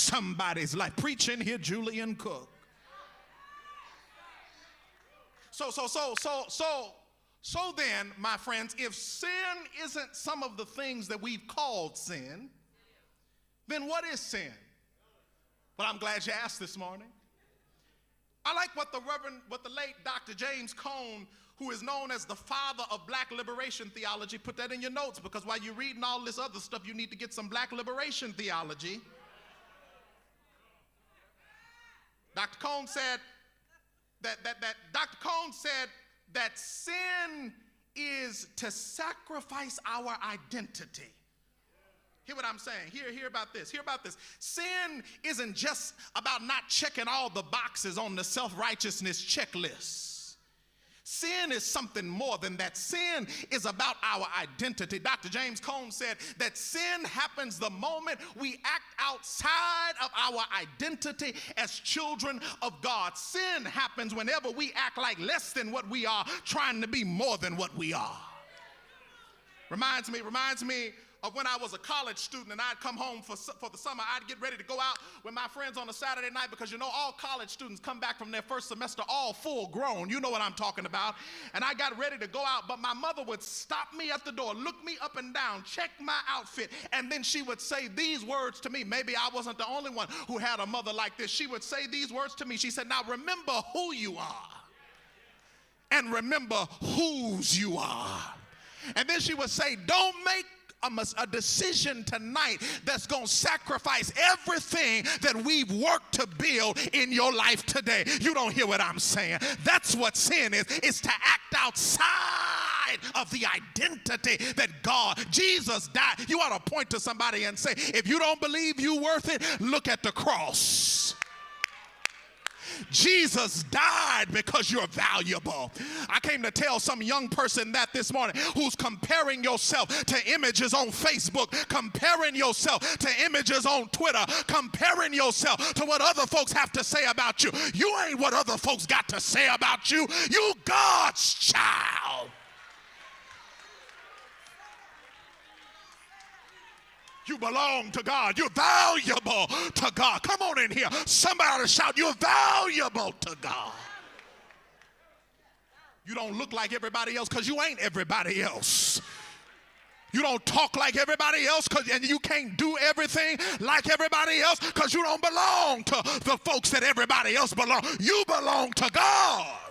somebody's life. Preaching here, Julian Cook. So then, my friends, if sin isn't some of the things that we've called sin, then what is sin? Well, I'm glad you asked this morning. I like what the late Dr. James Cone, who is known as the father of black liberation theology, put that in your notes, because while you're reading all this other stuff, you need to get some black liberation theology. Dr. Cone said that sin is to sacrifice our identity. Hear what I'm saying. Hear about this. Hear about this. Sin isn't just about not checking all the boxes on the self-righteousness checklist. Sin is something more than that. Sin is about our identity. Dr. James Cone said that sin happens the moment we act outside of our identity as children of God. Sin happens whenever we act like less than what we are, trying to be more than what we are. Reminds me of when I was a college student and I'd come home for the summer. I'd get ready to go out with my friends on a Saturday night, because you know all college students come back from their first semester all full grown. You know what I'm talking about. And I got ready to go out, but my mother would stop me at the door, look me up and down, check my outfit, and then she would say these words to me. Maybe I wasn't the only one who had a mother like this. She would say these words to me. She said, "Now remember who you are and remember whose you are." And then she would say, "Don't make a decision tonight that's going to sacrifice everything that we've worked to build in your life today." You don't hear what I'm saying. That's what sin is. It's to act outside of the identity that Jesus died. You ought to point to somebody and say, if you don't believe you're worth it, look at the cross. Jesus died because you're valuable. I came to tell some young person that this morning who's comparing yourself to images on Facebook, comparing yourself to images on Twitter, comparing yourself to what other folks have to say about you. You ain't what other folks got to say about you. You God's child. You belong to God. You're valuable to God. Come on in here. Somebody shout, you're valuable to God. You don't look like everybody else because you ain't everybody else. You don't talk like everybody else, and you can't do everything like everybody else because you don't belong to the folks that everybody else belong. You belong to God.